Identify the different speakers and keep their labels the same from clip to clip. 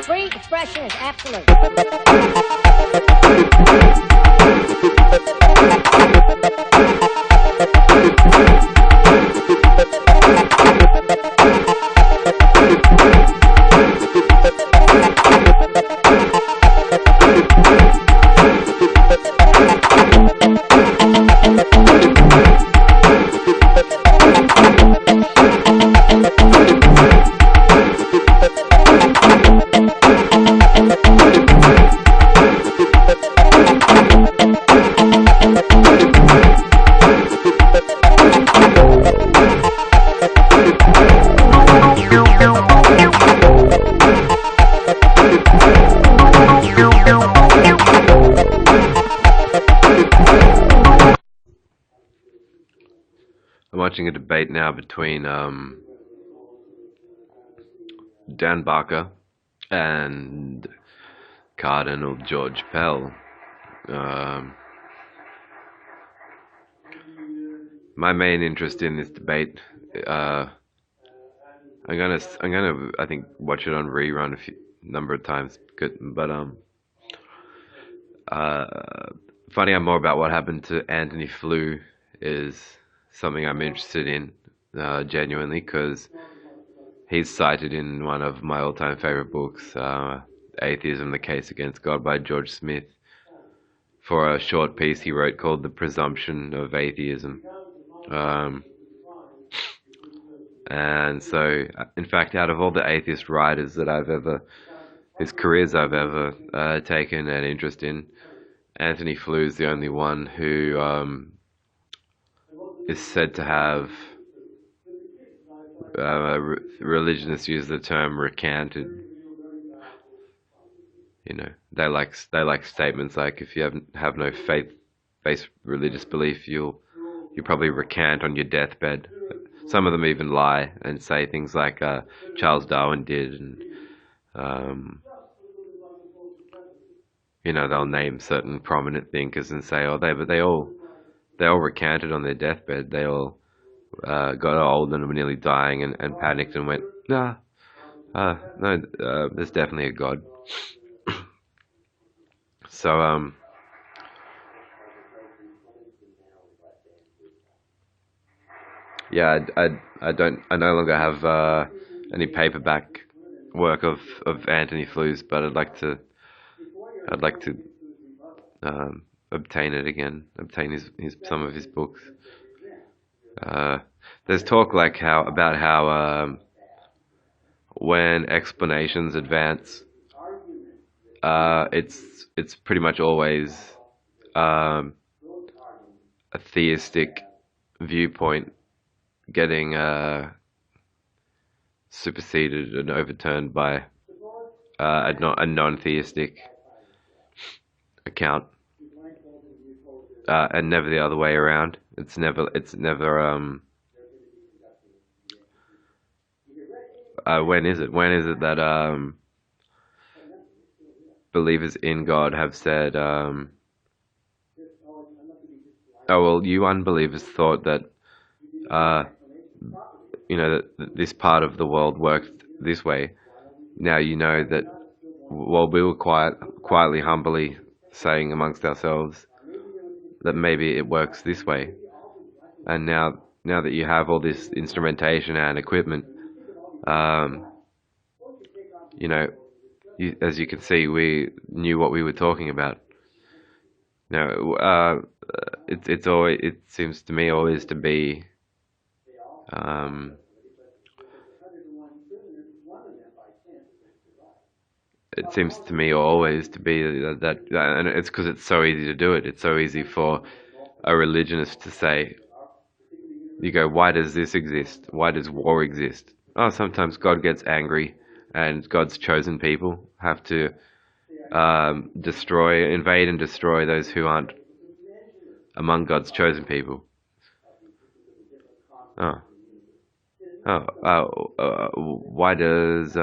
Speaker 1: Free expression is absolute.
Speaker 2: I'm watching a debate now between Dan Barker and Cardinal George Pell. My main interest in this debate, I'm gonna I think watch it on rerun a number of times, but finding out more about what happened to Anthony Flew is something I'm interested in, genuinely, because he's cited in one of my all-time favorite books, Atheism, The Case Against God by George Smith, for a short piece he wrote called The Presumption of Atheism. And so, in fact, out of all the atheist writers that whose careers I've ever taken an interest in, Anthony Flew is the only one who is said to have, religionists use the term recanted. You know, they like statements like, if you have no faith-based religious belief, you probably recant on your deathbed. Some of them even lie and say things like Charles Darwin did, and you know, they'll name certain prominent thinkers and say, oh, they all recanted on their deathbed. They all got old and were nearly dying and panicked and went, no, there's definitely a God. So yeah, I no longer have any paperback work of Anthony Flew's, but I'd like to obtain it again, obtain some of his books. There's talk about how when explanations advance, it's pretty much always a theistic viewpoint getting superseded and overturned by a non-theistic account, and never the other way around. It's never when is it that believers in God have said, oh well, you unbelievers thought that you know, that this part of the world worked this way. Now you know that, well, we were quietly, humbly saying amongst ourselves that maybe it works this way. And now that you have all this instrumentation and equipment, you know, as you can see, we knew what we were talking about. Now, it seems to me always to be, it seems to me always to be that, and it's because it's so easy to do it. It's so easy for a religionist to say, you go, why does this exist? Why does war exist? Oh, sometimes God gets angry and God's chosen people have to invade and destroy those who aren't among God's chosen people. Oh, Oh, why does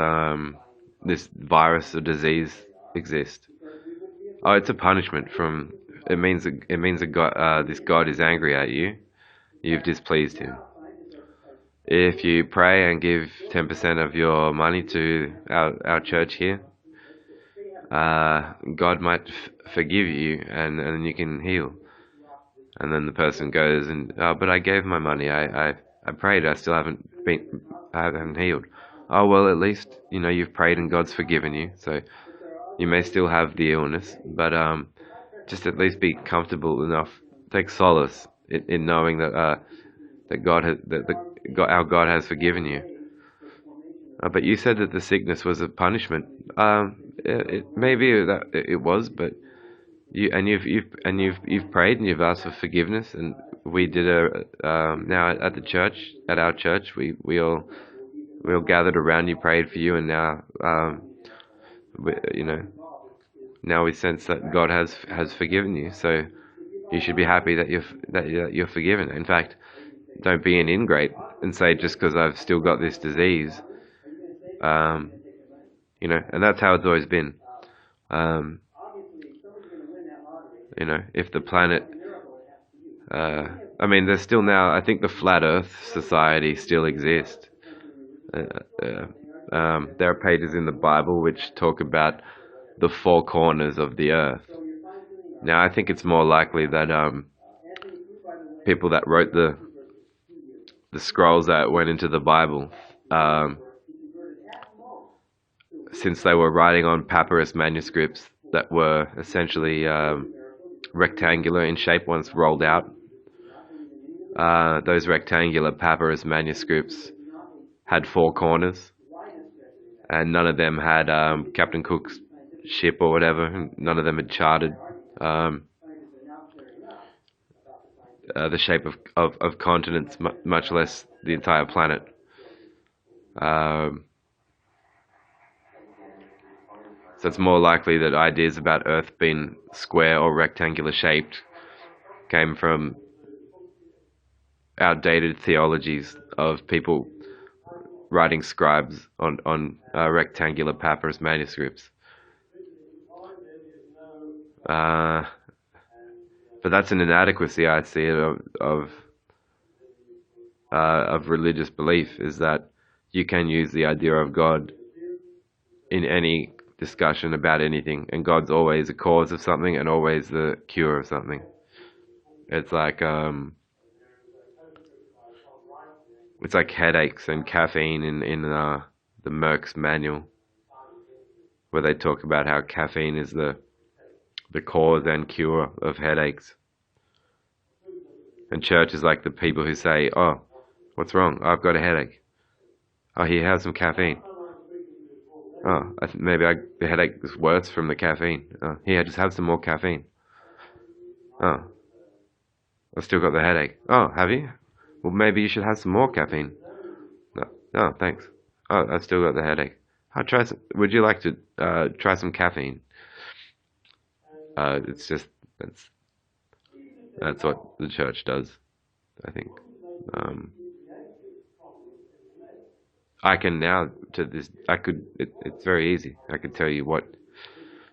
Speaker 2: this virus or disease exist? Oh, it's a punishment from. It means that this God is angry at you. You've displeased him. If you pray and give 10% of your money to our church here, God might forgive you, and you can heal. And then the person goes and, oh, but I gave my money. I prayed. I haven't healed. Oh, well, at least, you've prayed and God's forgiven you. So you may still have the illness, but, just at least be comfortable enough, take solace in knowing that our God has forgiven you. But you said that the sickness was a punishment. Maybe that it was, but you've prayed and you've asked for forgiveness, and we did now at our church we all gathered around you, prayed for you, and now we, now we sense that God has forgiven you. So you should be happy that you're forgiven. In fact, don't be an ingrate and say just because I've still got this disease, and that's how it's always been. If the planet, there's still now, I think the Flat Earth Society still exists. There are pages in the Bible which talk about the four corners of the earth. Now, I think it's more likely that people that wrote the scrolls that went into the Bible, since they were writing on papyrus manuscripts that were essentially rectangular in shape once rolled out, those rectangular papyrus manuscripts had four corners, and none of them had Captain Cook's ship or whatever. None of them had charted the shape of continents, much less the entire planet. So it's more likely that ideas about Earth being square or rectangular shaped came from outdated theologies of people writing scribes on rectangular papyrus manuscripts. But that's an inadequacy, I see it, of religious belief, is that you can use the idea of God in any discussion about anything, and God's always the cause of something and always the cure of something. It's like headaches and caffeine in the Merck's manual, where they talk about how caffeine is the cause and cure of headaches. And church is like the people who say, oh, what's wrong? Oh, I've got a headache. Oh, here, have some caffeine. Oh, I think maybe the headache is worse from the caffeine. Oh, here, just have some more caffeine. Oh, I've still got the headache. Oh, have you? Well, maybe you should have some more caffeine. No, oh, thanks. Oh, I've still got the headache. I'll try some. Would you like to try some caffeine? It's just that's what the church does, I think. I can now it's very easy. I could tell you what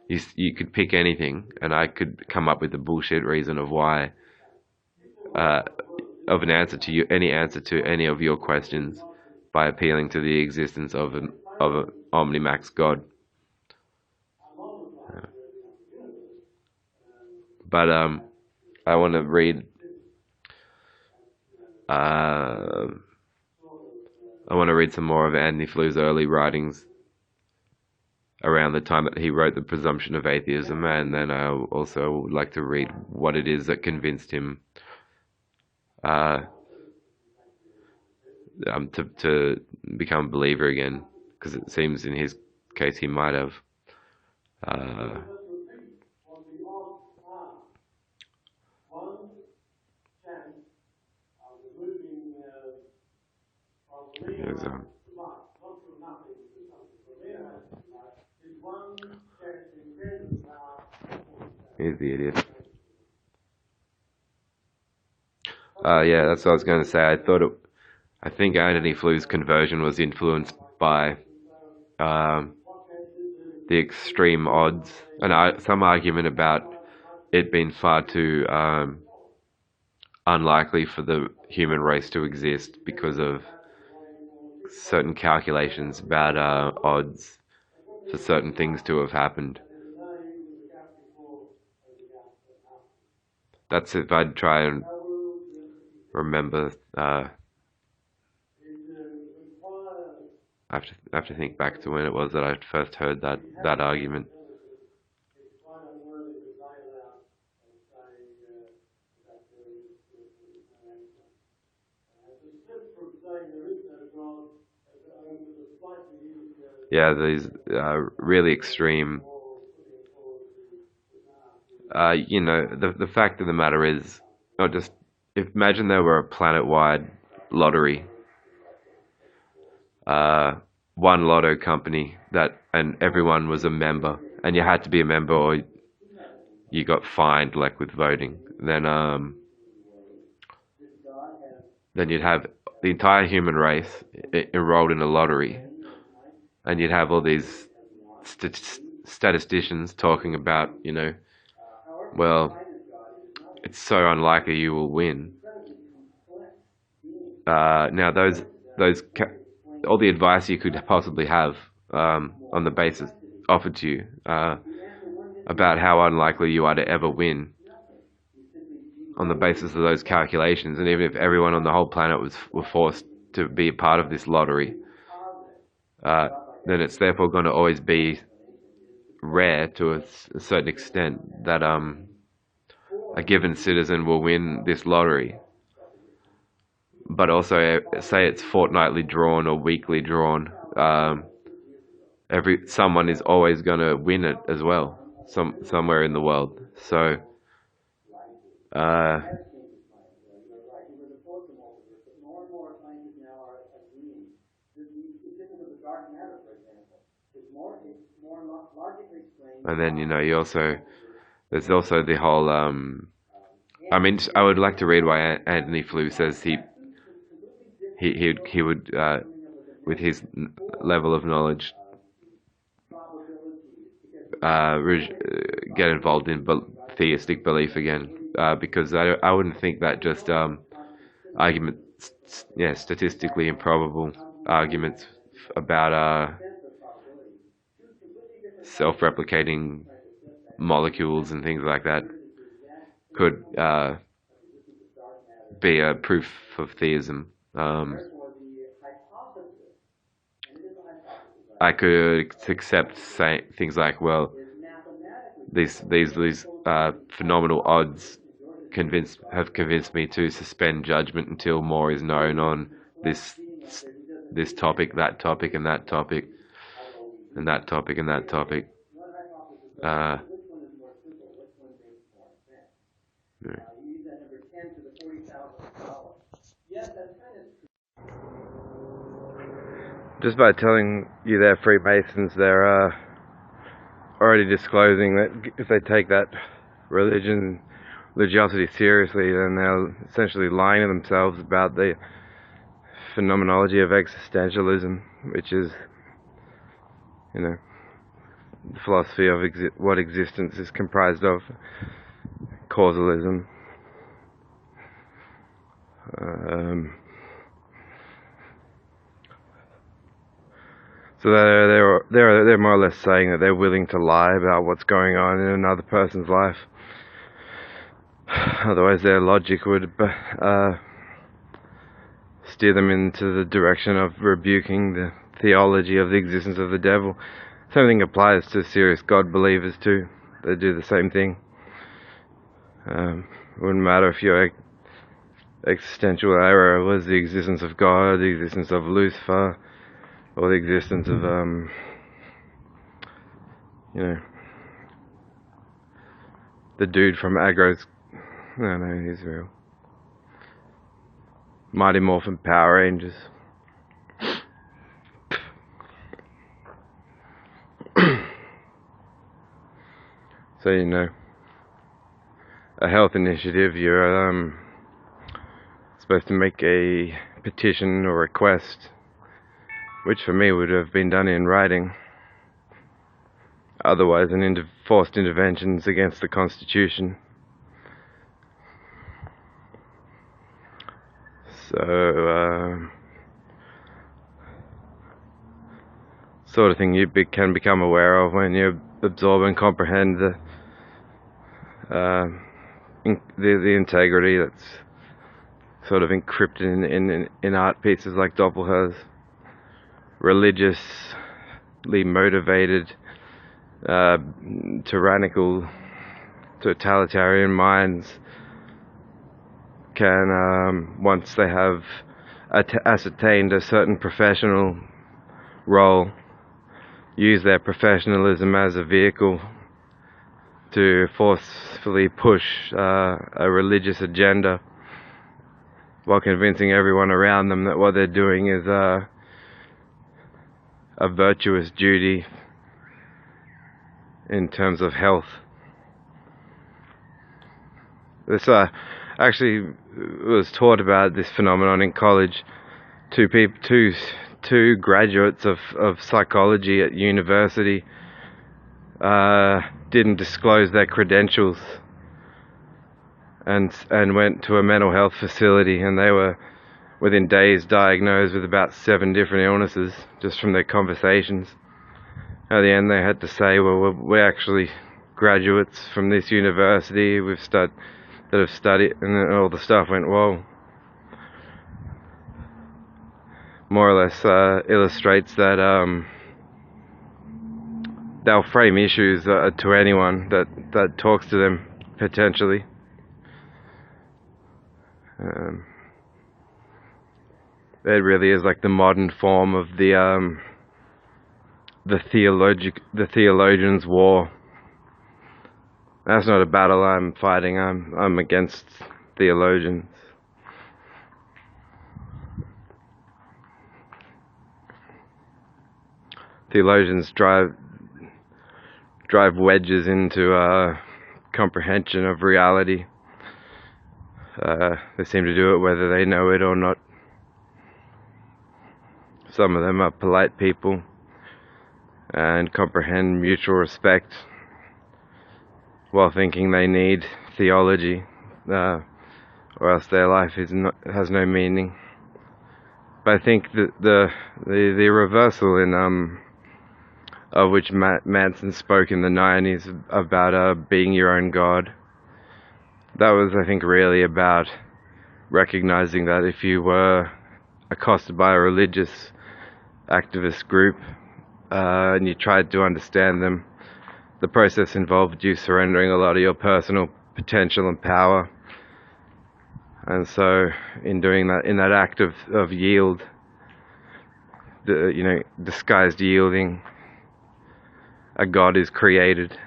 Speaker 2: you could pick anything, and I could come up with a bullshit reason of why, of an answer to any answer to any of your questions, by appealing to the existence of an omnimax God. But I want to read. I want to read some more of Anthony Fleur's early writings around the time that he wrote The Presumption of Atheism, and then I also would like to read what it is that convinced him to become a believer again, because it seems in his case he might have. Here's the idiot. Yeah, that's what I was going to say. I think Anthony Flu's conversion was influenced by the extreme odds, and some argument about it being far too unlikely for the human race to exist because of certain calculations about odds for certain things to have happened. That's if I'd try and remember. I have to think back to when it was that I first heard that argument. Yeah, these really extreme. The fact of the matter is, not just imagine there were a planet-wide lottery, one lotto company and everyone was a member, and you had to be a member or you got fined, like with voting. Then you'd have the entire human race enrolled in a lottery, and you'd have all these statisticians talking about, well, it's so unlikely you will win. Now all the advice you could possibly have on the basis offered to you about how unlikely you are to ever win, on the basis of those calculations, and even if everyone on the whole planet were forced to be a part of this lottery, then it's therefore going to always be rare to a certain extent that a given citizen will win this lottery. But also, say it's fortnightly drawn or weekly drawn, someone is always going to win it as well, somewhere in the world. So, and then there's also the whole. I would like to read why Anthony Flew says he would, with his level of knowledge, get involved in theistic belief again, because I wouldn't think that just statistically improbable arguments about self-replicating molecules and things like that could be a proof of theism. I could accept things like, well, these phenomenal odds have convinced me to suspend judgment until more is known on this topic, that topic, and that topic, and that topic, and that topic. Yeah. Just by telling you they're Freemasons, they're already disclosing that if they take that religiosity seriously, then they're essentially lying to themselves about the phenomenology of existentialism, which is, the philosophy of what existence is comprised of, causalism. So they're more or less saying that they're willing to lie about what's going on in another person's life. Otherwise, their logic would steer them into the direction of rebuking the theology of the existence of the devil. Same thing applies to serious God believers too. They do the same thing. It wouldn't matter if your existential error was the existence of God, the existence of Lucifer, or the existence of, the dude from Agro's, no, he's real. Mighty Morphin Power Rangers. So, a health initiative, you're supposed to make a petition or request, which for me would have been done in writing. Otherwise, forced interventions against the Constitution. So, sort of thing you can become aware of when you absorb and comprehend the integrity that's sort of encrypted in art pieces like Doppelherr's. Religiously motivated, tyrannical, totalitarian minds can, once they have ascertained a certain professional role, use their professionalism as a vehicle to forcefully push a religious agenda while convincing everyone around them that what they're doing is a virtuous duty in terms of health. This actually was taught about this phenomenon in college. Two graduates of psychology at university didn't disclose their credentials and went to a mental health facility, and they were within days diagnosed with about 7 different illnesses just from their conversations. At the end they had to say, well, we're actually graduates from this university that have studied, and then all the stuff went, whoa. More or less illustrates that they'll frame issues to anyone that talks to them, potentially. It really is like the modern form of the theologian's war. That's not a battle I'm fighting. I'm against theologians. Theologians drive wedges into comprehension of reality. They seem to do it whether they know it or not. Some of them are polite people and comprehend mutual respect while thinking they need theology, or else their life has no meaning. But I think that the reversal in of which Manson spoke in the 90s about being your own God, that was, I think, really about recognizing that if you were accosted by a religious activist group and you tried to understand them, the process involved you surrendering a lot of your personal potential and power. And so in doing that, in that act of yield, disguised yielding, a God is created,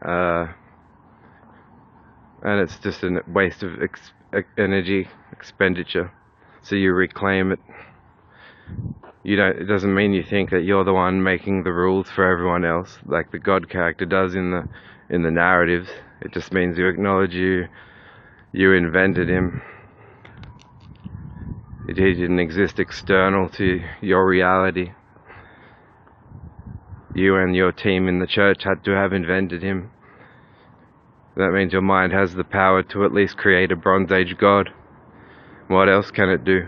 Speaker 2: and it's just a waste of energy expenditure. So you reclaim it. It doesn't mean you think that you're the one making the rules for everyone else, like the God character does in the narratives. It just means you acknowledge you invented him. He didn't exist external to your reality. You and your team in the church had to have invented him. That means your mind has the power to at least create a Bronze Age God. What else can it do?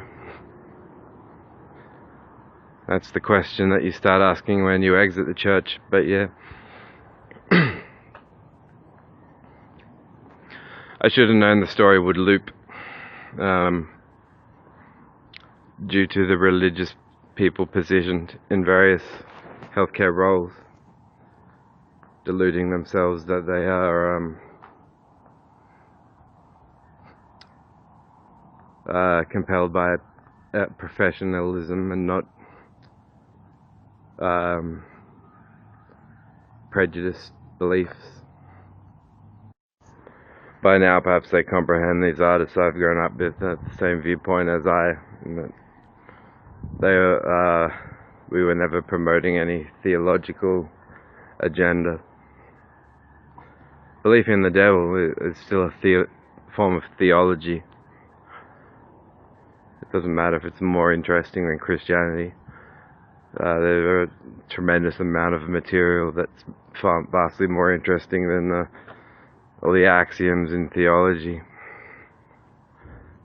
Speaker 2: That's the question that you start asking when you exit the church. But yeah. I should have known the story would loop due to the religious people positioned in various healthcare roles, deluding themselves that they are compelled by professionalism and not prejudiced beliefs. By now, perhaps they comprehend these artists I've grown up with at the same viewpoint as I. We were never promoting any theological agenda. Belief in the devil is still a form of theology. Doesn't matter if it's more interesting than Christianity. There's a tremendous amount of material that's vastly more interesting than all the axioms in theology.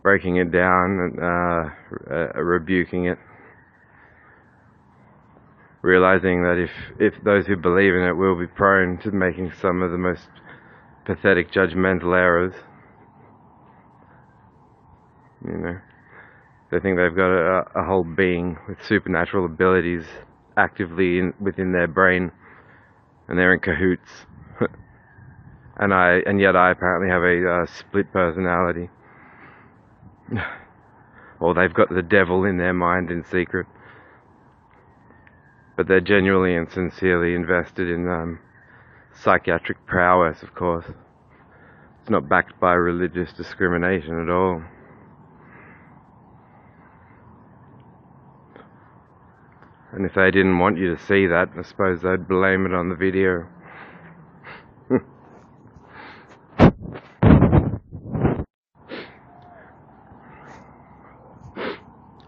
Speaker 2: Breaking it down and rebuking it. Realizing that if those who believe in it will be prone to making some of the most pathetic judgmental errors, you know, they think they've got a whole being with supernatural abilities actively within their brain, and they're in cahoots. and yet I apparently have a split personality. Or they've got the devil in their mind in secret. But they're genuinely and sincerely invested in psychiatric prowess, of course. It's not backed by religious discrimination at all. And if they didn't want you to see that, I suppose they'd blame it on the video.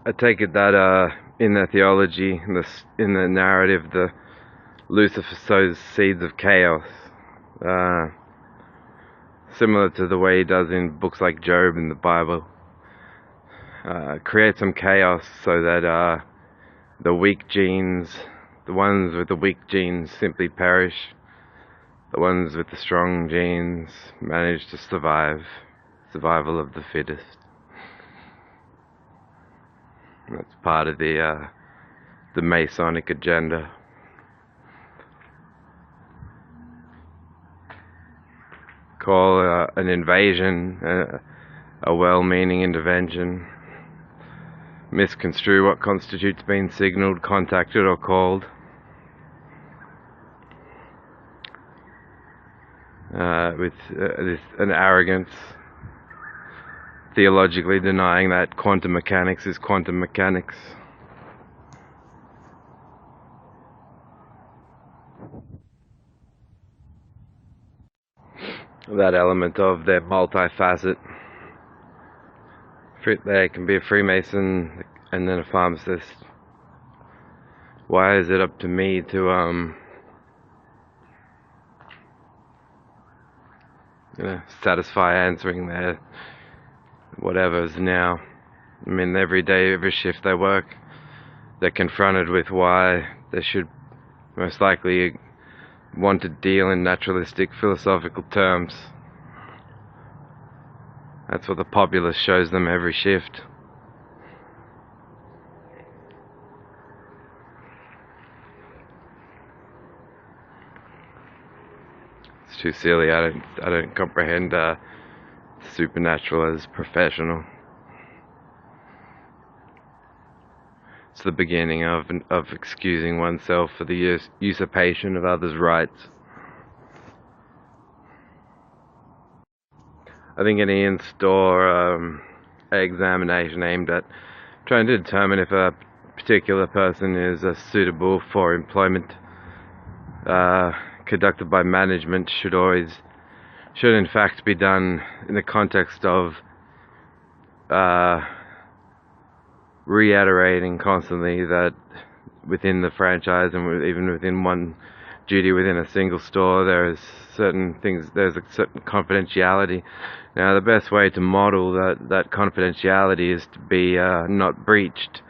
Speaker 2: I take it that in their theology, in the narrative, the Lucifer sows seeds of chaos, similar to the way he does in books like Job in the Bible. Create some chaos so that the weak genes, the ones with the weak genes, simply perish. The ones with the strong genes manage to survive. Survival of the fittest. That's part of the Masonic agenda. Call an invasion a well-meaning intervention. Misconstrue what constitutes being signaled, contacted, or called. With an arrogance, theologically denying that quantum mechanics is quantum mechanics. That element of their multifacet. They can be a Freemason and then a pharmacist. Why is it up to me to satisfy answering their whatever's now? I mean, every day, every shift they work, they're confronted with why they should most likely want to deal in naturalistic philosophical terms. That's what the populace shows them every shift. It's too silly. I don't comprehend supernatural as professional. It's the beginning of excusing oneself for the usurpation of others' rights. I think in Ian's store, an examination aimed at trying to determine if a particular person is suitable for employment, conducted by management, should in fact be done in the context of reiterating constantly that within the franchise and even within one duty within a single store, there's certain things, there's a certain confidentiality. Now, the best way to model that confidentiality is to be not breached,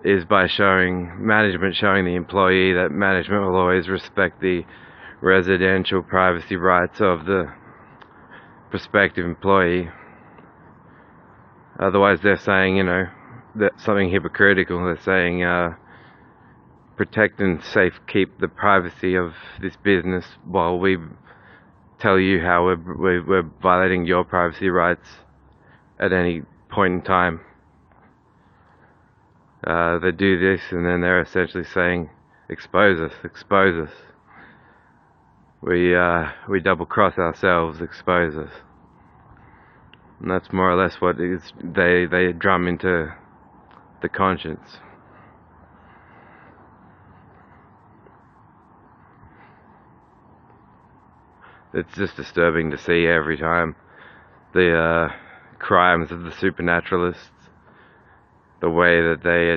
Speaker 2: is by showing the employee that management will always respect the residential privacy rights of the prospective employee. Otherwise, they're saying, that something hypocritical. They're saying, protect and safekeep the privacy of this business while we tell you how we're violating your privacy rights at any point in time. They do this, and then they're essentially saying, expose us. We double cross ourselves, expose us. And that's more or less what is they drum into the conscience. It's just disturbing to see every time the crimes of the supernaturalists the way that they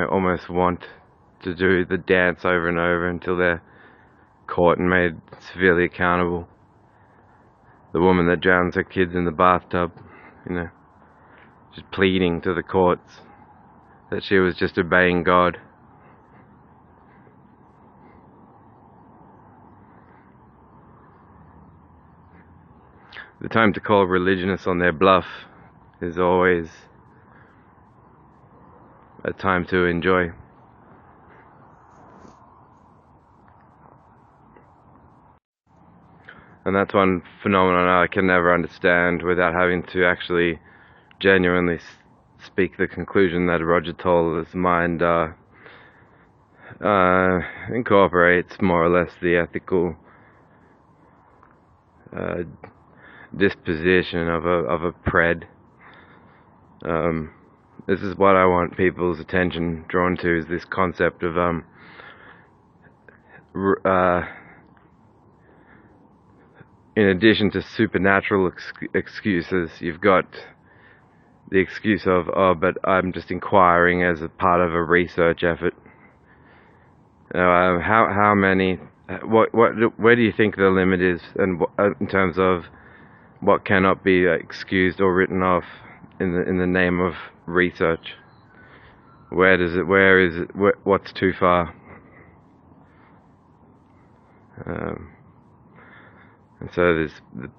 Speaker 2: almost want to do the dance over and over until they're caught and made severely accountable. The woman that drowns her kids in the bathtub, just pleading to the courts that she was just obeying God. The time to call religionists on their bluff is always a time to enjoy. And that's one phenomenon I can never understand without having to actually genuinely speak the conclusion that Roger Toller's mind incorporates more or less the ethical disposition of a pred. This is what I want people's attention drawn to, is this concept of in addition to supernatural excuses, you've got the excuse of, oh, but I'm just inquiring as a part of a research effort. How many? Where do you think the limit is, and in terms of what cannot be excused or written off in the name of research? Where is it? What's too far? And so there's the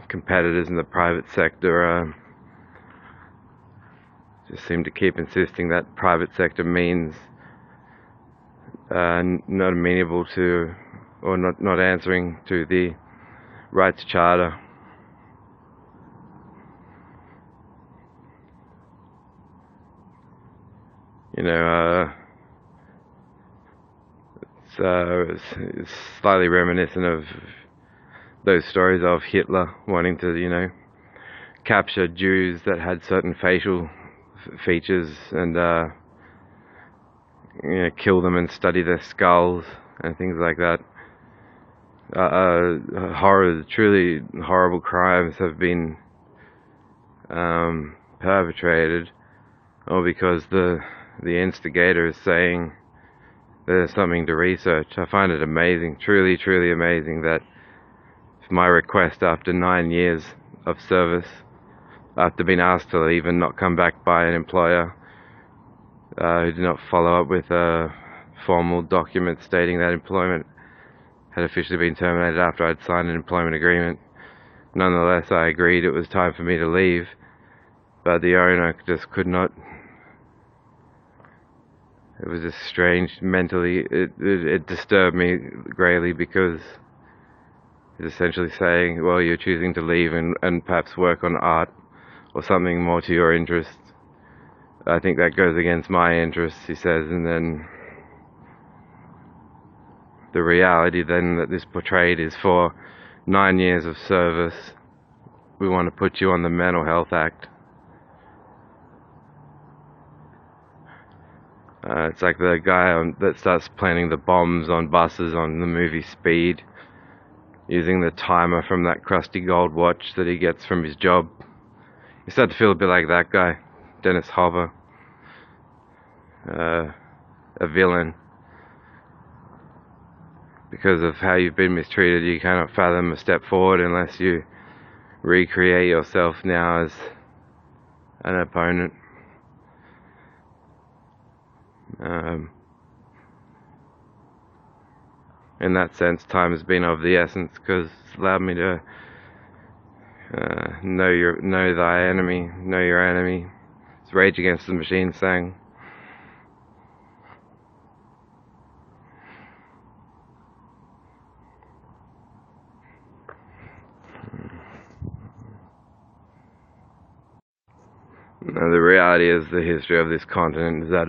Speaker 2: competitors in the private sector just seem to keep insisting that private sector means not amenable to, or not answering to the rights charter. It's slightly reminiscent of those stories of Hitler wanting to, capture Jews that had certain facial features and, kill them and study their skulls and things like that. Truly horrible crimes have been perpetrated, all because the instigator is saying there's something to research. I find it amazing, truly, truly amazing, that my request after 9 years of service, after being asked to leave and not come back by an employer who did not follow up with a formal document stating that employment had officially been terminated after I'd signed an employment agreement. Nonetheless, I agreed it was time for me to leave, but the owner just could not. It was just strange. Mentally, it disturbed me greatly, because it's essentially saying, well, you're choosing to leave and perhaps work on art or something more to your interests. I think that goes against my interests, he says, and then the reality then that this portrayed is, for 9 years of service, we want to put you on the Mental Health Act. It's like the guy that starts planning the bombs on buses on the movie Speed, using the timer from that crusty gold watch that he gets from his job. You start to feel a bit like that guy, Dennis Hopper, a villain. Because of how you've been mistreated, you cannot fathom a step forward unless you recreate yourself now as an opponent. In that sense, time has been of the essence, because it's allowed me to know thy enemy, know your enemy. It's Rage Against the Machine sang. The reality is, the history of this continent is that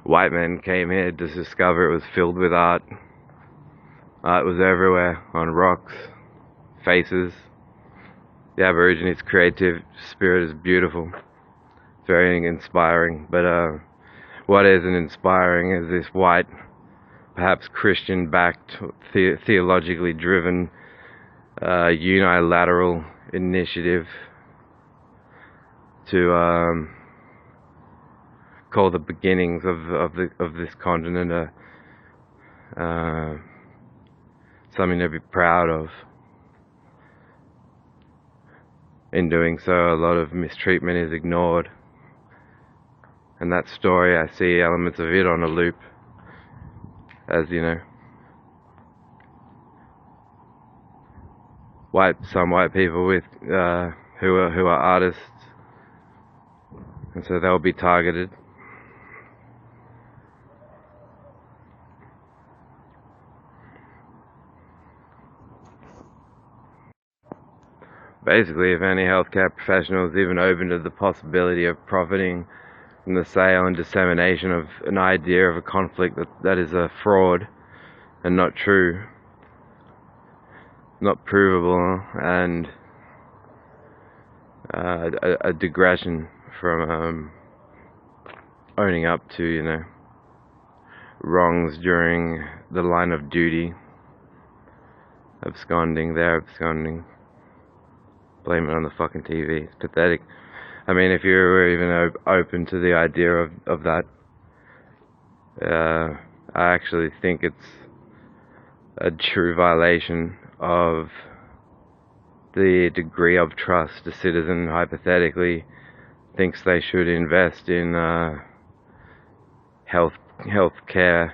Speaker 2: white men came here to discover it was filled with art. Art was everywhere, on rocks, faces. The Aborigines' creative spirit is beautiful. It's very inspiring. But what isn't inspiring is this white, perhaps Christian-backed, theologically driven unilateral initiative to call the beginnings of this continent something to be proud of. In doing so, a lot of mistreatment is ignored, and that story, I see elements of it on a loop, as you know, some white people with who are artists, and so they'll be targeted. Basically, if any healthcare professional is even open to the possibility of profiting from the sale and dissemination of an idea of a conflict that is a fraud and not true, not provable, and a digression from owning up to, you know, wrongs during the line of duty, they're absconding. Blame it on the fucking TV. It's pathetic. I mean, if you were even open to the idea of that, I actually think it's a true violation of the degree of trust a citizen hypothetically thinks they should invest in healthcare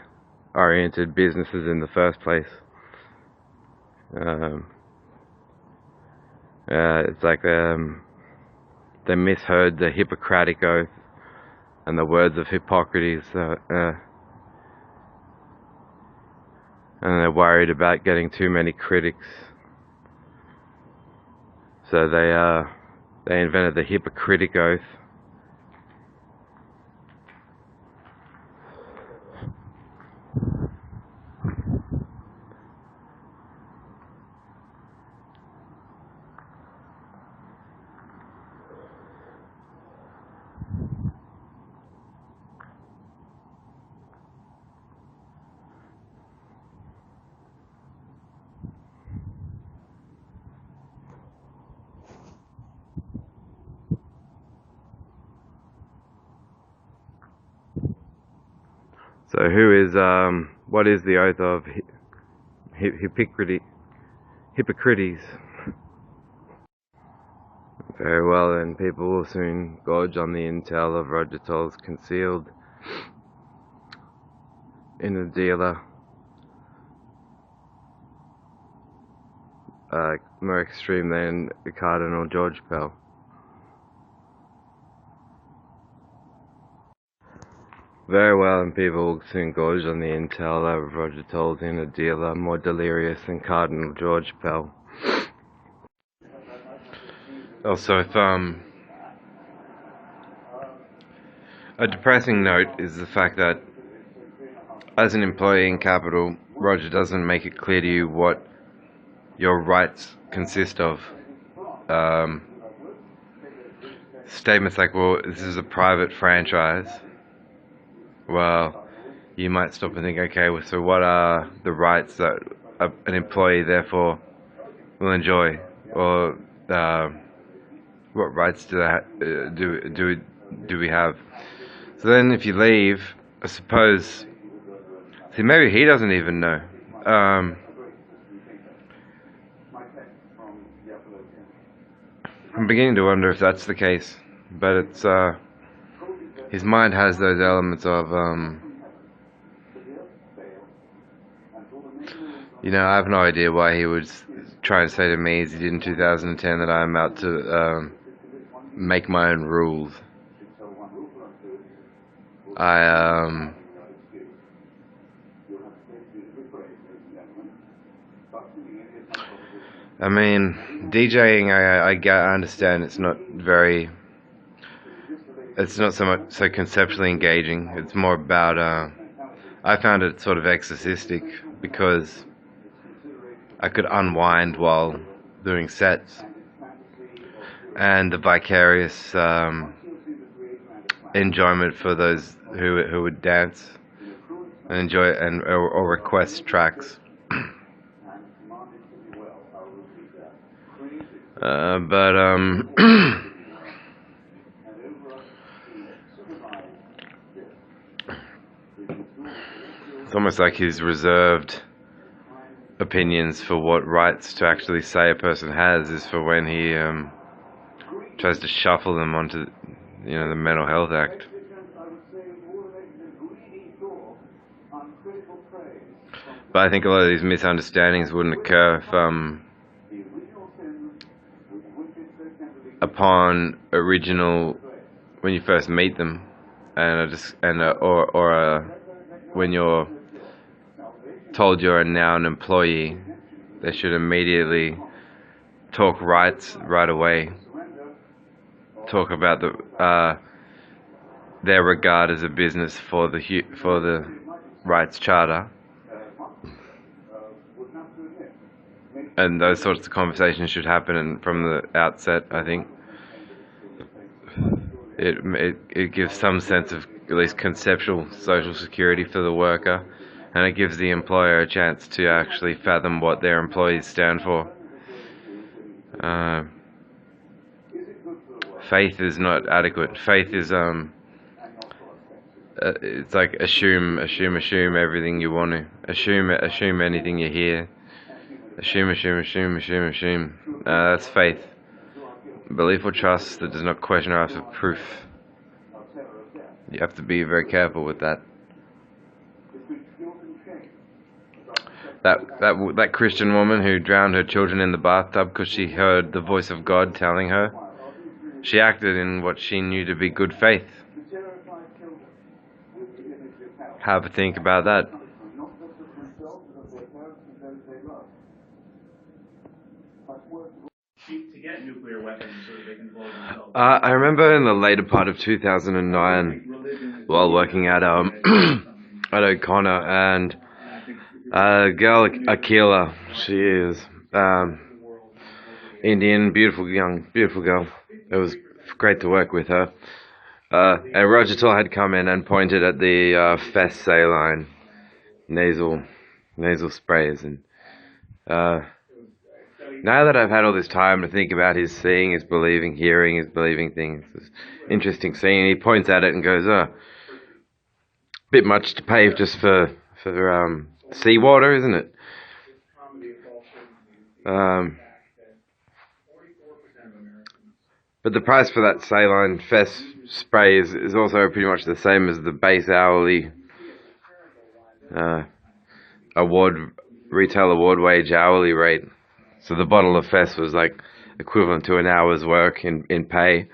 Speaker 2: oriented businesses in the first place. It's like they misheard the Hippocratic Oath and the words of Hippocrates, and they're worried about getting too many critics, so they invented the Hippocratic Oath. So what is the oath of Hippocrates? Very well then, people will soon gorge on the intel of Roger Toll's concealed in a dealer, more extreme than Cardinal George Pell. Very well, and people will soon gorge on the intel of Roger Toll's inner dealer, more delirious than Cardinal George Pell. Also, if a depressing note is the fact that as an employee in Capital, Roger doesn't make it clear to you what your rights consist of. Statements like, well, this is a private franchise. Well, you might stop and think, okay, well, so what are the rights that an employee therefore will enjoy? Or what rights do we have? So then if you leave, I suppose, see, maybe he doesn't even know. I'm beginning to wonder if that's the case, but it's his mind has those elements of you know, I have no idea why he would try and say to me, as he did in 2010, that I'm out to make my own rules. I mean, DJing, I understand it's not so conceptually engaging. It's more about, I found it sort of exorcistic because I could unwind while doing sets, and the vicarious enjoyment for those who would dance and enjoy or request tracks. But it's almost like he's reserved opinions for what rights to actually say a person has is for when he tries to shuffle them onto, the Mental Health Act. But I think a lot of these misunderstandings wouldn't occur if, upon original, when you first meet them, or when you're told you're now an employee, they should immediately talk rights right away. Talk about their regard as a business for the rights charter, and those sorts of conversations should happen from the outset. I think it gives some sense of at least conceptual social security for the worker, and it gives the employer a chance to actually fathom what their employees stand for. Faith is not adequate. Faith is it's like assume everything you want to. Assume anything you hear. Assume. That's faith. Belief or trust that does not question or ask for proof. You have to be very careful with that. That Christian woman who drowned her children in the bathtub because she heard the voice of God telling her, she acted in what she knew to be good faith. Have a think about that. I remember in the later part of 2009, while working at at O'Connor, and a girl, Akila, she is Indian, beautiful girl. It was great to work with her. And Roger Toll had come in and pointed at the Fess saline nasal sprays, and now that I've had all this time to think about his seeing is believing, hearing is believing things, it's interesting seeing. He points at it and goes, bit much to pay just for seawater, isn't it? But the price for that saline Fess spray is also pretty much the same as the base hourly retail award wage hourly rate. So the bottle of Fess was like equivalent to an hour's work in pay.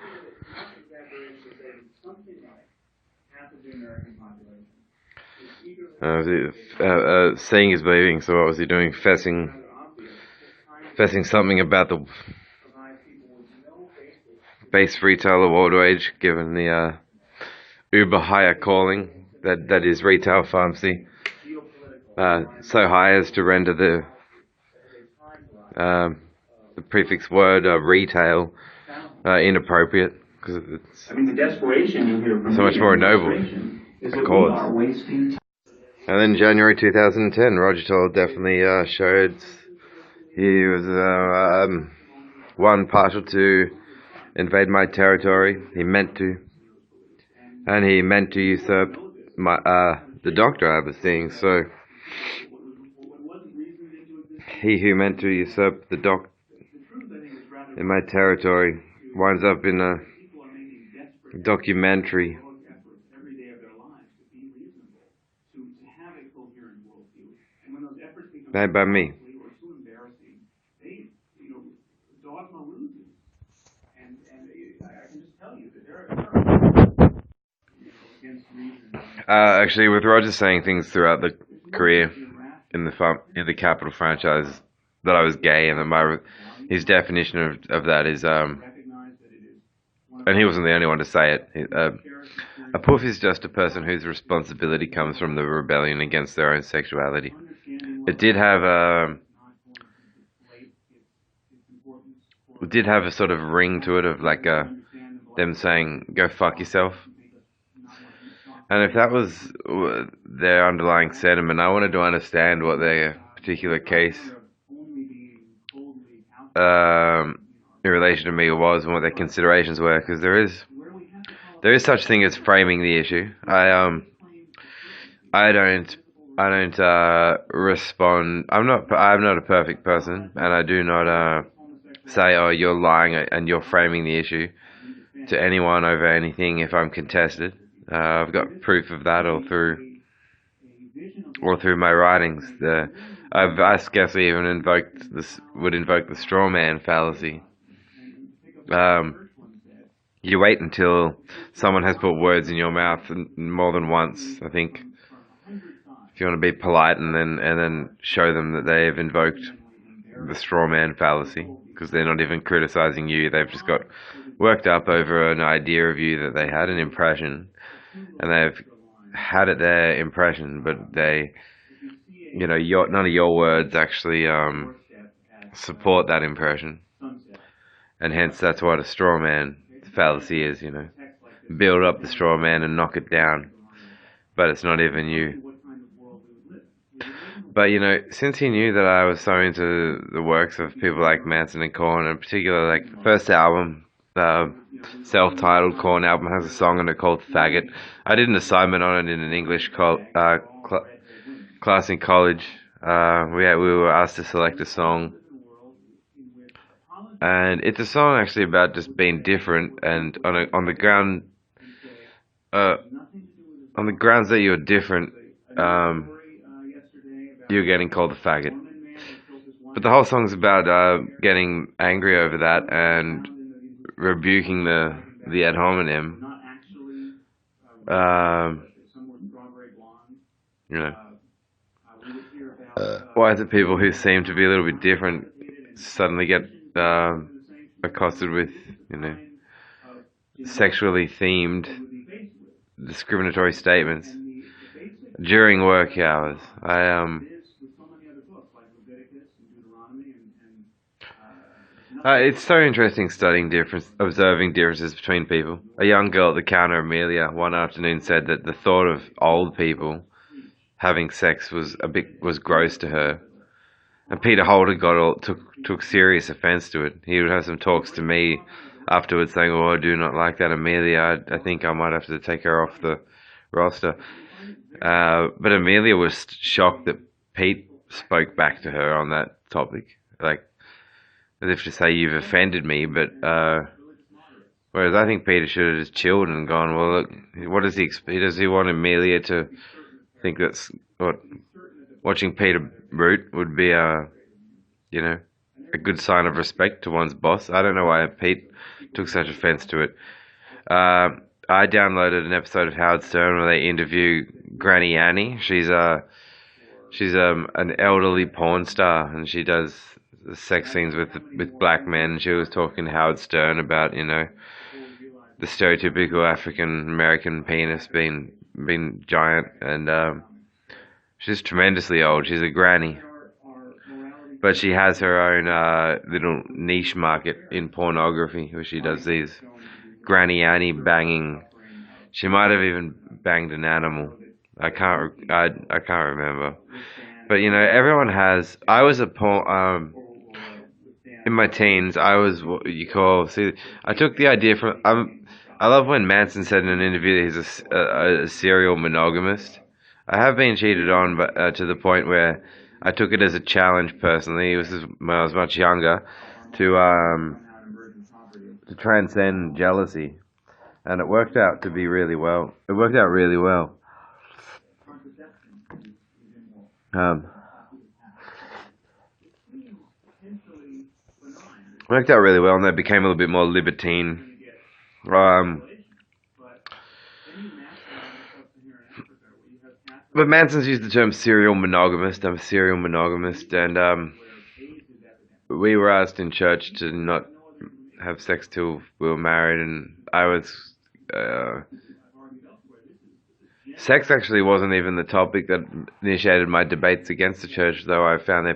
Speaker 2: Seeing is believing. So what was he doing? Fessing something about the base retail award wage, given the uber higher calling that is retail pharmacy, so high as to render the prefix word retail inappropriate, because it's
Speaker 3: the desperation you hear from
Speaker 2: so much more noble a cause. And then January 2010, Roger Toll definitely showed he was one, partial to invade my territory. He meant to, and he meant to usurp the doctor I was seeing. So he who meant to usurp the doc in my territory winds up in a documentary made by me. Actually, with Roger saying things throughout the career in the Capital franchise that I was gay, and his definition of that is, and he wasn't the only one to say it. A poof is just a person whose responsibility comes from the rebellion against their own sexuality. It did have a sort of ring to it of like them saying, "Go fuck yourself." And if that was their underlying sentiment, I wanted to understand what their particular case, in relation to me was and what their considerations were, because there is such thing as framing the issue. I don't respond. I'm not a perfect person, and I do not say, oh, you're lying and you're framing the issue to anyone over anything if I'm contested. I've got proof of that all through my writings. I scarcely even would invoke the straw man fallacy. You wait until someone has put words in your mouth more than once, I think, if you want to be polite, and then show them that they've invoked the straw man fallacy, because they're not even criticizing you. They've just got worked up over an idea of you that they had, an impression, and they've had it their impression, but they, none of your words actually support that impression, and hence that's what a straw man fallacy is. Build up the straw man and knock it down, but it's not even you. But since he knew that I was so into the works of people like Manson and Korn, in particular, like the first album, the self-titled Korn album, has a song in it called "Faggot." I did an assignment on it in an English class in college. We were asked to select a song, and it's a song actually about just being different, and on the grounds that you're different, you're getting called a faggot. But the whole song's about getting angry over that and rebuking the ad hominem. Why is it people who seem to be a little bit different suddenly get accosted with, sexually themed discriminatory statements during work hours? It's so interesting observing differences between people. A young girl at the counter, Amelia, one afternoon said that the thought of old people having sex was gross to her. And Peter Holder took serious offence to it. He would have some talks to me afterwards saying, "Oh, I do not like that Amelia. I think I might have to take her off the roster." But Amelia was shocked that Pete spoke back to her on that topic, like as if to say, "You've offended me." But whereas I think Peter should have just chilled and gone, "Well, look, what does he want Amelia to think that's what watching Peter root would be a good sign of respect to one's boss?" I don't know why Pete took such offence to it. I downloaded an episode of Howard Stern where they interview Granny Annie. She's an elderly porn star, and she does sex scenes with black men. She was talking to Howard Stern about the stereotypical African American penis being giant, and she's tremendously old. She's a granny, but she has her own little niche market in pornography where she does these Granny Annie banging. She might have even banged an animal. I can't remember. But everyone has. I was in my teens. I was what you call. See, I took the idea from. I love when Manson said in an interview that he's a serial monogamist. I have been cheated on, but to the point where I took it as a challenge personally. It was when I was much younger to transcend jealousy, and it worked out to be really well. It worked out really well. Worked out really well, and they became a little bit more libertine. But Manson's used the term serial monogamist. I'm a serial monogamist, and we were asked in church to not have sex till we were married, and I was. Sex actually wasn't even the topic that initiated my debates against the church, though I found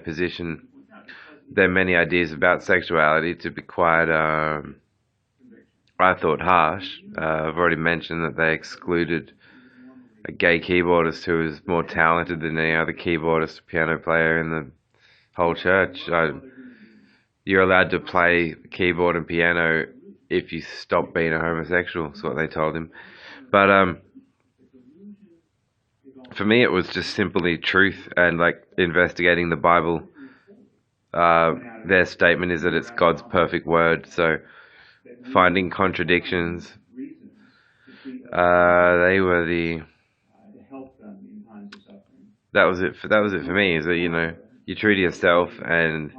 Speaker 2: their many ideas about sexuality to be quite, I thought, harsh. I've already mentioned that they excluded a gay keyboardist who was more talented than any other keyboardist or piano player in the whole church. you're allowed to play keyboard and piano if you stop being a homosexual. That's what they told him. But for me, it was just simply truth and like investigating the Bible. Their statement is that it's God's perfect word, so finding contradictions. They were the. That was it. That was it for me. Is that you're true to yourself, and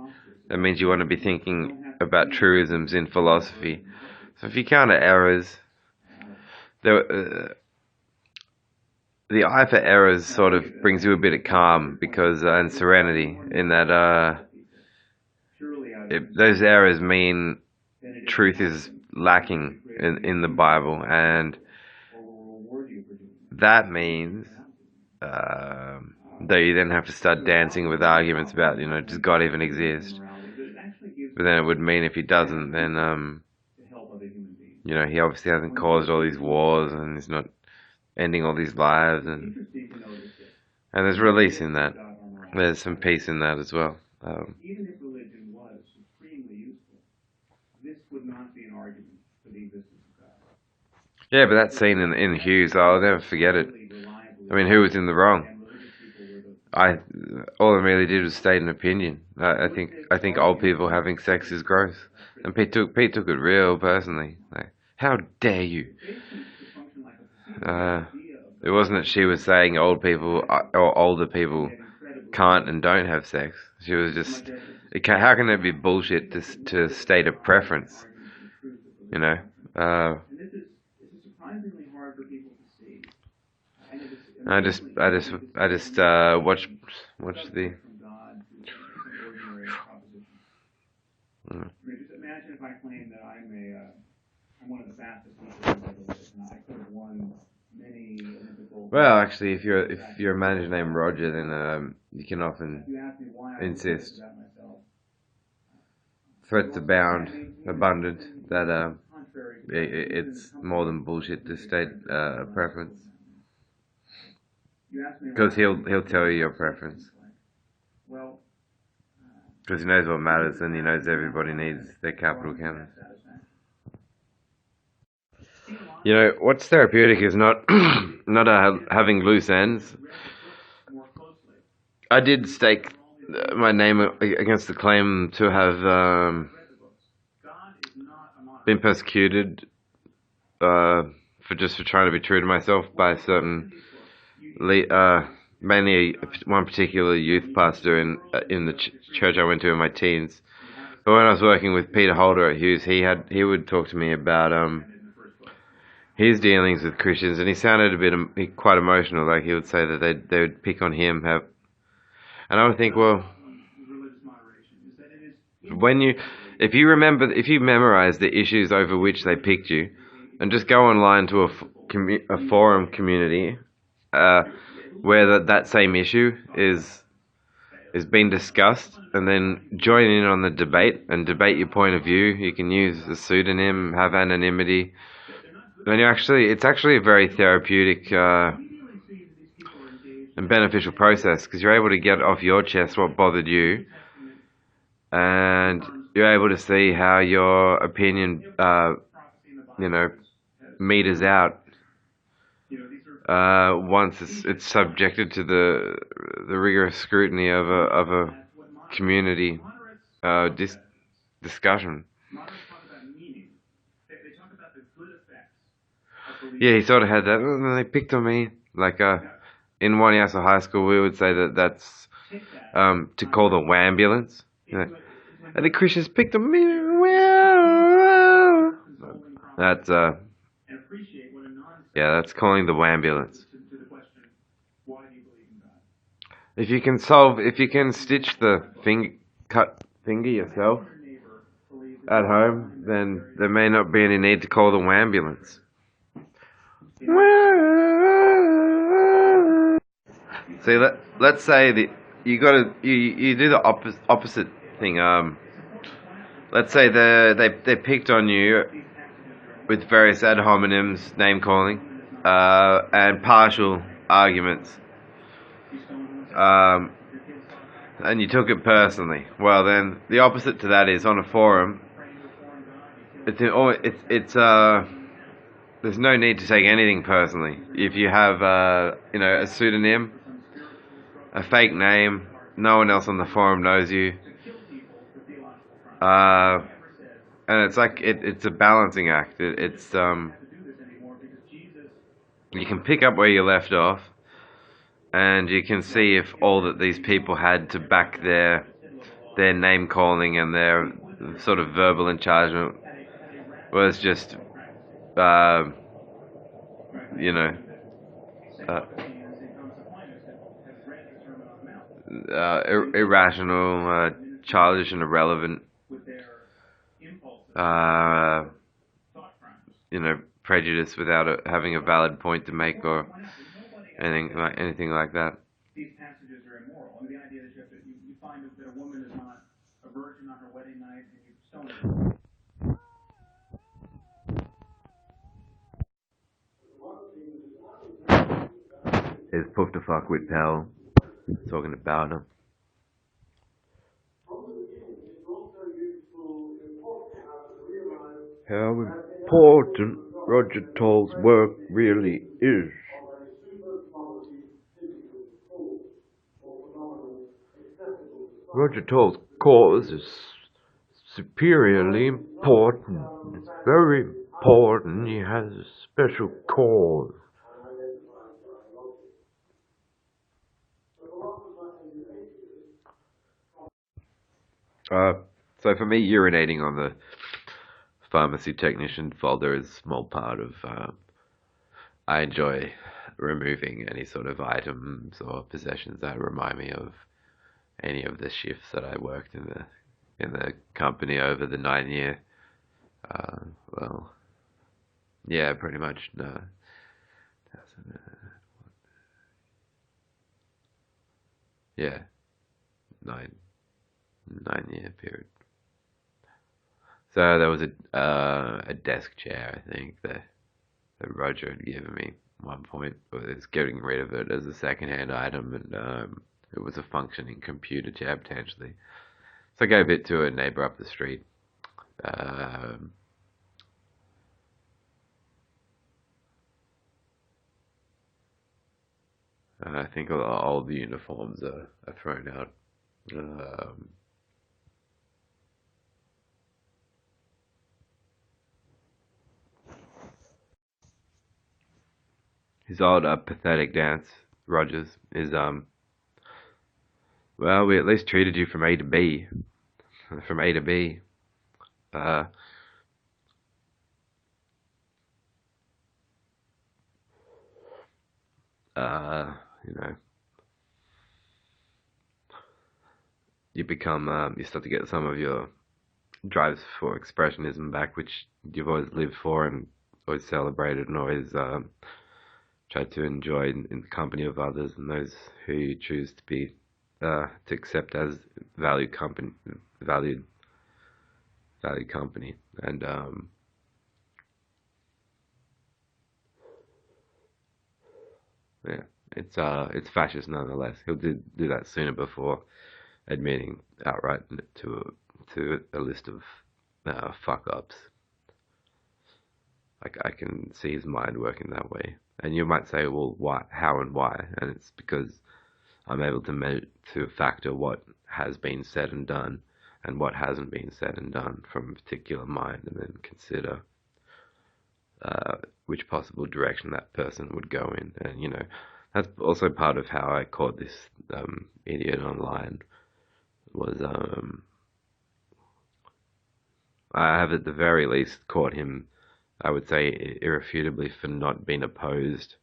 Speaker 2: that means you want to be thinking about truisms in philosophy. So if you counter errors, the eye for errors sort of brings you a bit of calm because and serenity in that those errors mean truth is lacking in the Bible, and that means that you then have to start dancing with arguments about does God even exist? But then it would mean if he doesn't, then he obviously hasn't caused all these wars and he's not ending all these lives, and there's release in that. There's some peace in that as well. Yeah, but that scene in Hughes, I'll never forget it. I mean, who was in the wrong? All I really did was state an opinion. I think old people having sex is gross, and Pete took it real personally. Like, how dare you? It wasn't that she was saying old people or older people can't and don't have sex. She was just, how can it be bullshit to state a preference? I just watch the. Well, actually, if you're a manager named Roger, then you can often insist. Threats abound, abundant. That it's more than bullshit to state preference. Because he'll tell you your preference. Because he knows what matters, and he knows everybody needs their capital counted. What's therapeutic is not having loose ends. I did stake my name against the claim to have been persecuted for trying to be true to myself by certain mainly one particular youth pastor in the church I went to in my teens. But when I was working with Peter Holder at Hughes, he would talk to me about his dealings with Christians, and he sounded quite emotional. Like he would say that they would pick on him, and I would think, well, if you memorize the issues over which they picked you, and just go online to a forum community where that same issue is being discussed, and then join in on the debate and debate your point of view. You can use a pseudonym, have anonymity. Then it's actually a very therapeutic and beneficial process, because you're able to get off your chest what bothered you, and you're able to see how your opinion, meters out once it's subjected to the rigorous scrutiny of a community discussion. Yeah, he sort of had that. And they picked on me. Like in Wanyasa High School, we would say that's to call the wambulance. And the Christians picked on me. That's that's calling the wambulance. If you can stitch the cut finger yourself at home, then there may not be any need to call the wambulance. See, let's say that you do the opposite thing. Let's say they picked on you with various ad hominems, name calling, and partial arguments. and you took it personally. Well, then the opposite to that is on a forum. There's no need to take anything personally. If you have a pseudonym, a fake name, no one else on the forum knows you. And it's like it's a balancing act. You can pick up where you left off, and you can see if all that these people had to back their name calling and their sort of verbal encouragement was just you know uh, irrational, childish, and irrelevant. Uh, Prejudice without having a valid point to make or anything like that. These passages are immoral. I mean, the idea that you find that a woman is not a virgin on her wedding night and you stone her. Is Puff the fuck with Pell talking about him. How important Roger Toll's work really is. Roger Toll's cause is superiorly important. It's very important. He has a special cause. So for me, urinating on the pharmacy technician folder is a small part of. I enjoy removing any sort of items or possessions that remind me of any of the shifts that I worked in the company over the 9-year. Well, yeah, pretty much. No, yeah, 9 year period. So there was a desk chair, I think, that Roger had given me at one point. I was getting rid of it as a second-hand item, and it was a functioning computer chair, potentially. So I gave it to a neighbor up the street. And I think all the uniforms are thrown out. His old pathetic dance, Rogers, is well, we at least treated you from A to B. From A to B. Uh, you know, you start to get some of your drives for expressionism back, which you've always lived for and always celebrated and always tried to enjoy in the company of others and those who you choose to be to accept as valued company, and yeah, it's fascist nonetheless. He'll do that sooner before admitting outright to a list of fuck ups. Like, I can see his mind working that way. And you might say, well, why, how and why? And it's because I'm able to factor what has been said and done and what hasn't been said and done from a particular mind, and then consider which possible direction that person would go in. And, that's also part of how I caught this idiot online. Was I have at the very least caught him, I would say, irrefutably for not being opposed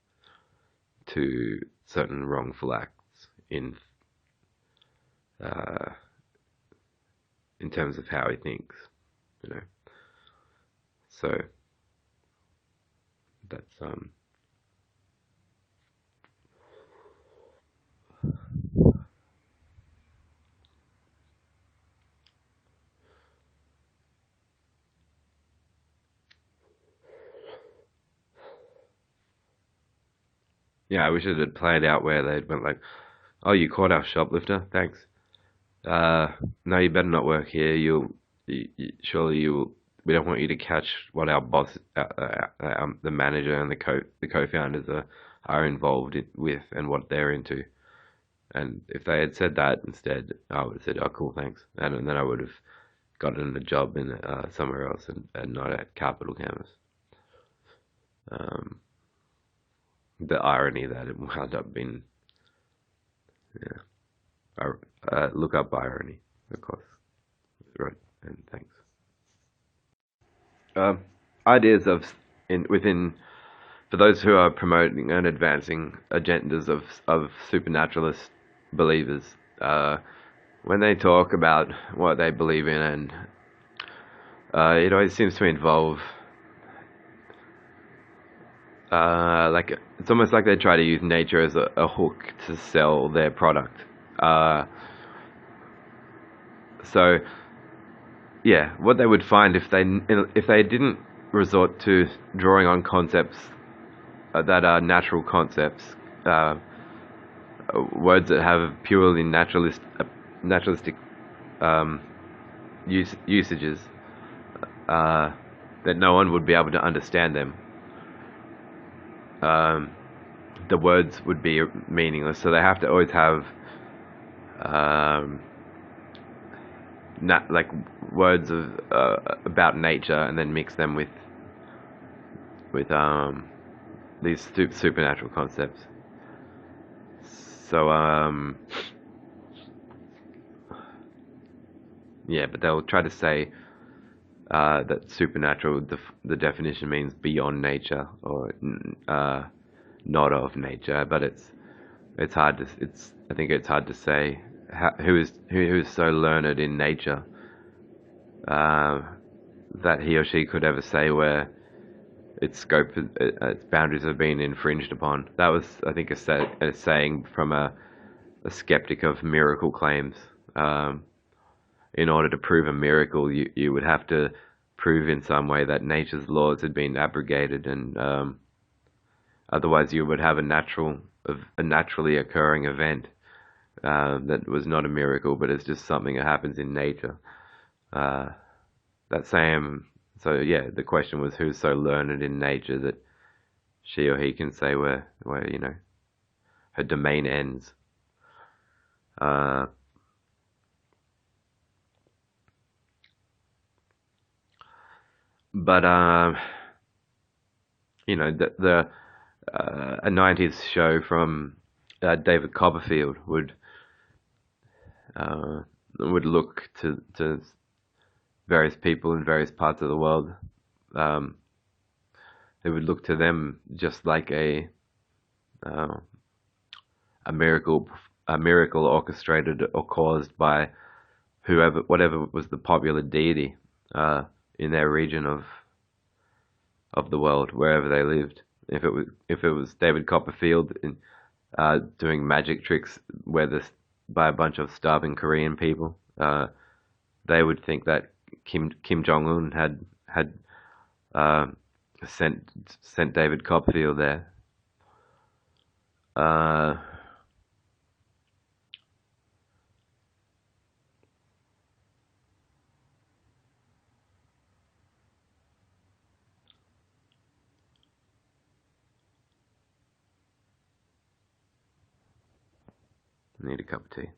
Speaker 2: to certain wrongful acts in terms of how he thinks, So that's yeah, I wish it had played out where they'd went like, "Oh, you caught our shoplifter, thanks." No, you better not work here. Surely you will. We don't want you to catch what our boss, the manager and the co-founders are involved with and what they're into. And if they had said that instead, I would have said, "Oh, cool, thanks," and then I would have gotten a job in somewhere else and not at Capital Campus. Um, the irony that it wound up being, yeah. Look up irony, of course. Right, and thanks. Um, Ideas within for those who are promoting and advancing agendas of supernaturalist believers. When they talk about what they believe in, and it always seems to involve like it's almost like they try to use nature as a hook to sell their product. Uh, so yeah, what they would find if they didn't resort to drawing on concepts that are natural concepts, words that have purely naturalistic um, usages, that no one would be able to understand them. The words would be meaningless, so they have to always have um, like words about nature, and then mix them with these supernatural concepts. So yeah, but they'll try to say that supernatural, the definition means beyond nature, or not of nature. But it's hard to I think it's hard to say who is so learned in nature uh, that he or she could ever say where its scope, its boundaries have been infringed upon. That was, I think, a saying from a skeptic of miracle claims. In order to prove a miracle, you would have to prove in some way that nature's laws had been abrogated, and otherwise you would have a naturally occurring event that was not a miracle, but it's just something that happens in nature. That same. So yeah, the question was, who's so learned in nature that she or he can say where her domain ends. Uh, but the a '90s show from David Copperfield would look to various people in various parts of the world. Um, it would look to them just like uh, a miracle orchestrated or caused by whatever was the popular deity in their region of the world, wherever they lived. If it was David Copperfield doing magic tricks by a bunch of starving Korean people, they would think that Kim Jong Un had uh, sent David Copperfield there. Uh, Need a cup of tea.